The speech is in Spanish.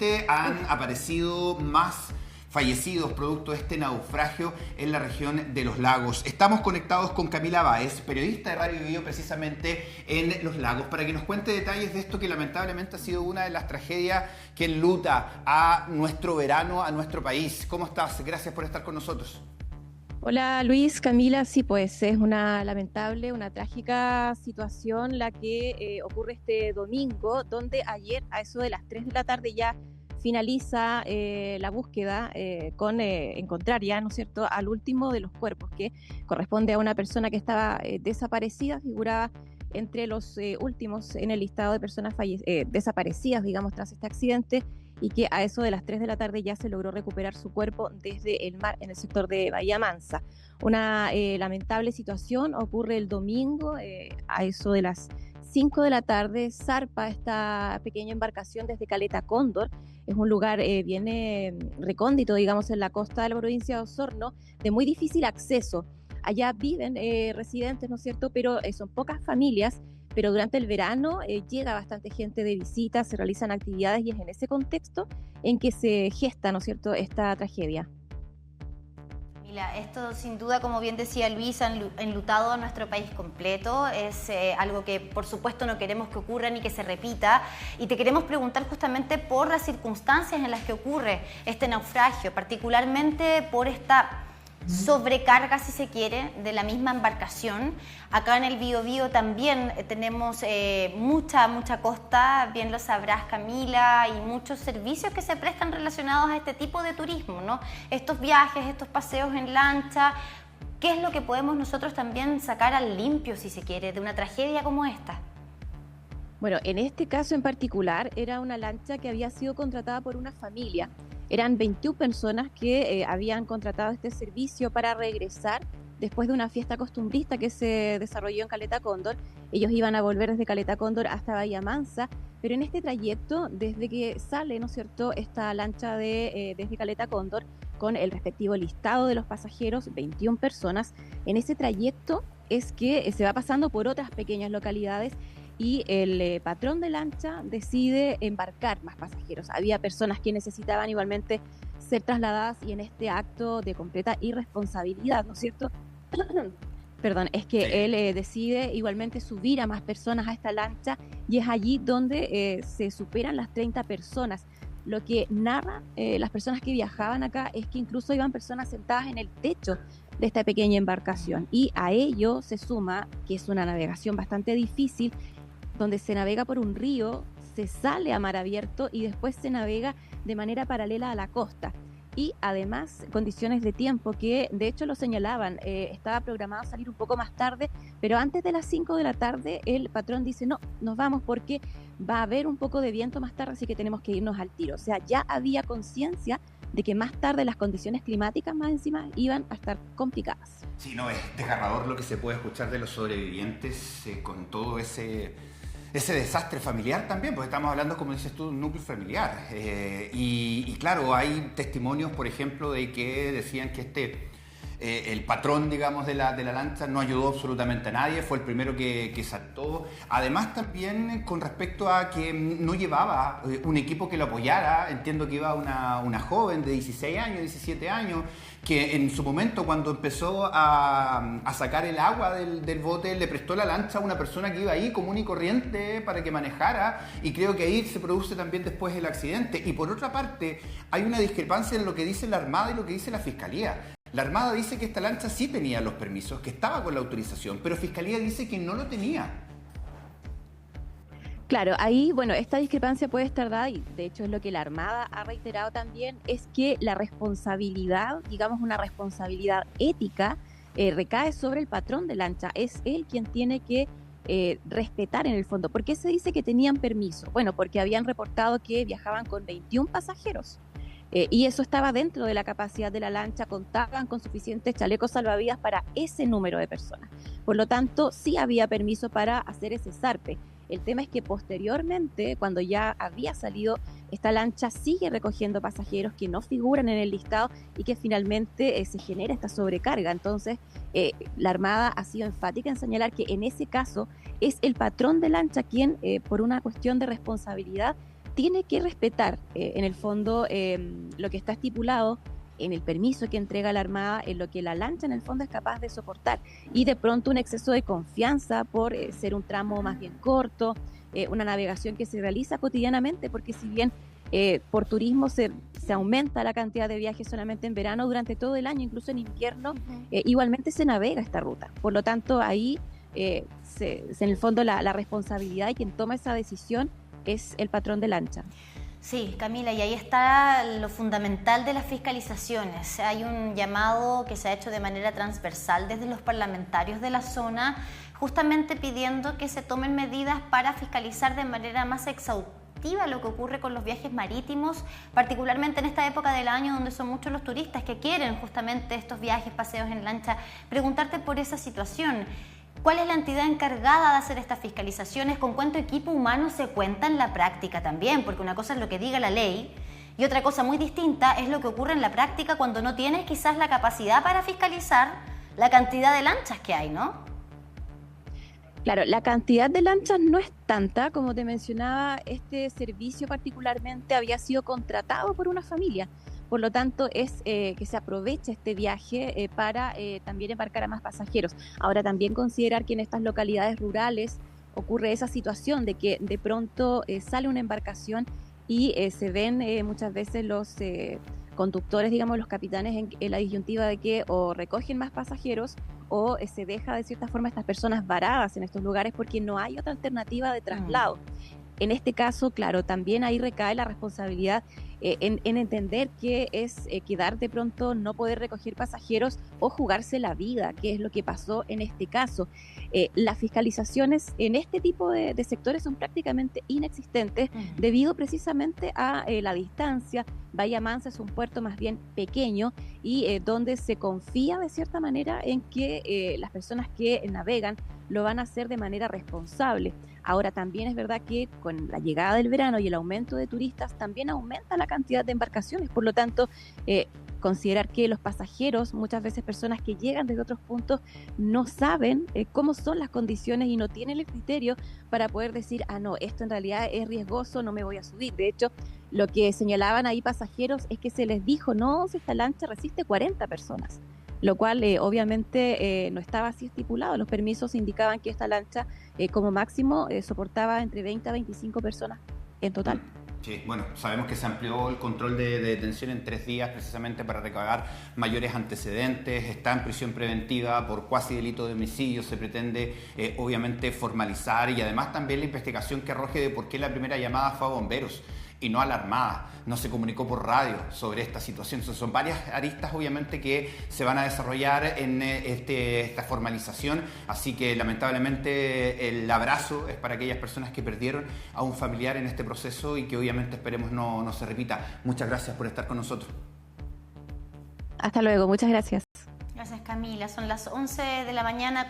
lamentablemente han aparecido más fallecidos producto de este naufragio en la región de Los Lagos. Estamos conectados con Camila Báez, periodista de Radio Biobío precisamente en Los Lagos, para que nos cuente detalles de esto que lamentablemente ha sido una de las tragedias que enluta a nuestro verano, a nuestro país. ¿Cómo estás? Gracias por estar con nosotros. Hola Luis, Camila, sí, pues es una lamentable, una trágica situación la que ocurre este domingo, donde ayer a eso de las 3 de la tarde ya finaliza la búsqueda con encontrar ya, ¿no es cierto?, al último de los cuerpos, que corresponde a una persona que estaba desaparecida, figuraba entre los últimos en el listado de personas desaparecidas, digamos, tras este accidente, y que a eso de las 3 de la tarde ya se logró recuperar su cuerpo desde el mar en el sector de Bahía Mansa. Una lamentable situación ocurre el domingo a eso de las 5 de la tarde, zarpa esta pequeña embarcación desde Caleta Cóndor. Es un lugar bien recóndito, digamos, en la costa de la provincia de Osorno, de muy difícil acceso. Allá viven residentes, ¿no es cierto?, pero son pocas familias, pero durante el verano llega bastante gente de visita, se realizan actividades y es en ese contexto en que se gesta, ¿no es cierto?, esta tragedia. Mira, esto sin duda, como bien decía Luis, ha enlutado a nuestro país completo. Es algo que por supuesto no queremos que ocurra ni que se repita, y te queremos preguntar justamente por las circunstancias en las que ocurre este naufragio, particularmente por esta sobrecarga, si se quiere, de la misma embarcación. Acá en el Biobío también tenemos mucha costa, bien lo sabrás, Camila, y muchos servicios que se prestan relacionados a este tipo de turismo, ¿no? Estos viajes, estos paseos en lancha. ¿Qué es lo que podemos nosotros también sacar al limpio, si se quiere, de una tragedia como esta? Bueno, en este caso en particular era una lancha que había sido contratada por una familia. Eran 21 personas que habían contratado este servicio para regresar después de una fiesta costumbrista que se desarrolló en Caleta Cóndor. Ellos iban a volver desde Caleta Cóndor hasta Bahía Mansa, pero en este trayecto, desde que sale, ¿no es cierto?, esta lancha desde Caleta Cóndor, con el respectivo listado de los pasajeros, 21 personas, en ese trayecto es que se va pasando por otras pequeñas localidades y el patrón de lancha decide embarcar más pasajeros. Había personas que necesitaban igualmente ser trasladadas y en este acto de completa irresponsabilidad, ¿no es cierto? Perdón, es que sí, él decide igualmente subir a más personas a esta lancha y es allí donde se superan las 30 personas. Lo que narran las personas que viajaban acá es que incluso iban personas sentadas en el techo de esta pequeña embarcación, y a ello se suma que es una navegación bastante difícil, donde se navega por un río, se sale a mar abierto y después se navega de manera paralela a la costa. Y además condiciones de tiempo que de hecho lo señalaban, estaba programado a salir un poco más tarde, pero antes de las 5 de la tarde el patrón dice no, nos vamos porque va a haber un poco de viento más tarde, así que tenemos que irnos al tiro. O sea, ya había conciencia de que más tarde las condiciones climáticas más encima iban a estar complicadas. Sí, no, es desgarrador lo que se puede escuchar de los sobrevivientes con todo ese desastre familiar también, porque estamos hablando, como dices tú, de un núcleo familiar. Y claro, hay testimonios, por ejemplo, de que decían que el patrón, digamos, de la lancha no ayudó absolutamente a nadie, fue el primero que saltó. Además, también con respecto a que no llevaba un equipo que lo apoyara, entiendo que iba una joven de 16 años, 17 años, que en su momento, cuando empezó a sacar el agua del bote, le prestó la lancha a una persona que iba ahí común y corriente para que manejara, y creo que ahí se produce también después el accidente. Y por otra parte, hay una discrepancia en lo que dice la Armada y lo que dice la Fiscalía. La Armada dice que esta lancha sí tenía los permisos, que estaba con la autorización, pero Fiscalía dice que no lo tenía. Claro, ahí, bueno, esta discrepancia puede estar dada, y de hecho es lo que la Armada ha reiterado también, es que la responsabilidad, digamos una responsabilidad ética, recae sobre el patrón de lancha. Es él quien tiene que respetar en el fondo. ¿Por qué se dice que tenían permiso? Bueno, porque habían reportado que viajaban con 21 pasajeros. Y eso estaba dentro de la capacidad de la lancha, contaban con suficientes chalecos salvavidas para ese número de personas. Por lo tanto, sí había permiso para hacer ese zarpe. El tema es que posteriormente, cuando ya había salido, esta lancha sigue recogiendo pasajeros que no figuran en el listado y que finalmente se genera esta sobrecarga. Entonces, la Armada ha sido enfática en señalar que en ese caso es el patrón de lancha quien, por una cuestión de responsabilidad, tiene que respetar, en el fondo, lo que está estipulado en el permiso que entrega la Armada, en lo que la lancha en el fondo es capaz de soportar. Y de pronto un exceso de confianza por ser un tramo más bien corto, una navegación que se realiza cotidianamente, porque si bien por turismo se aumenta la cantidad de viajes solamente en verano, durante todo el año, incluso en invierno, igualmente se navega esta ruta. Por lo tanto, ahí en el fondo la responsabilidad y quien toma esa decisión es el patrón de lancha. Sí, Camila, y ahí está lo fundamental de las fiscalizaciones. Hay un llamado que se ha hecho de manera transversal desde los parlamentarios de la zona, justamente pidiendo que se tomen medidas para fiscalizar de manera más exhaustiva lo que ocurre con los viajes marítimos, particularmente en esta época del año donde son muchos los turistas que quieren justamente estos viajes, paseos en lancha. Preguntarte por esa situación. ¿Cuál es la entidad encargada de hacer estas fiscalizaciones? ¿Con cuánto equipo humano se cuenta en la práctica también? Porque una cosa es lo que diga la ley y otra cosa muy distinta es lo que ocurre en la práctica cuando no tienes quizás la capacidad para fiscalizar la cantidad de lanchas que hay, ¿no? Claro, la cantidad de lanchas no es tanta. Como te mencionaba, este servicio particularmente había sido contratado por una familia. Por lo tanto, es que se aproveche este viaje para también embarcar a más pasajeros. Ahora, también considerar que en estas localidades rurales ocurre esa situación de que de pronto sale una embarcación y se ven muchas veces los conductores, digamos, los capitanes en la disyuntiva de que o recogen más pasajeros o se deja de cierta forma a estas personas varadas en estos lugares porque no hay otra alternativa de traslado. En este caso, claro, también ahí recae la responsabilidad en entender que es quedar de pronto, no poder recoger pasajeros o jugarse la vida, que es lo que pasó en este caso. Las fiscalizaciones en este tipo de sectores son prácticamente inexistentes debido precisamente a la distancia. Bahía Mansa es un puerto más bien pequeño y donde se confía de cierta manera en que las personas que navegan lo van a hacer de manera responsable. Ahora también es verdad que con la llegada del verano y el aumento de turistas también aumenta la cantidad de embarcaciones, por lo tanto considerar que los pasajeros, muchas veces personas que llegan desde otros puntos, no saben cómo son las condiciones y no tienen el criterio para poder decir, no, esto en realidad es riesgoso, no me voy a subir. De hecho, lo que señalaban ahí pasajeros es que se les dijo, no, si esta lancha resiste 40 personas. Lo cual obviamente no estaba así estipulado. Los permisos indicaban que esta lancha como máximo soportaba entre 20 a 25 personas en total. Sí, bueno, sabemos que se amplió el control de detención en 3 días precisamente para recabar mayores antecedentes. Está en prisión preventiva por cuasi delito de homicidio. Se pretende obviamente formalizar y además también la investigación que arroje de por qué la primera llamada fue a bomberos y no a la Armada, no se comunicó por radio sobre esta situación. Entonces, son varias aristas obviamente que se van a desarrollar en esta formalización, así que lamentablemente el abrazo es para aquellas personas que perdieron a un familiar en este proceso y que obviamente esperemos no se repita. Muchas gracias por estar con nosotros. Hasta luego, muchas gracias. Gracias, Camila. Son las 11 de la mañana.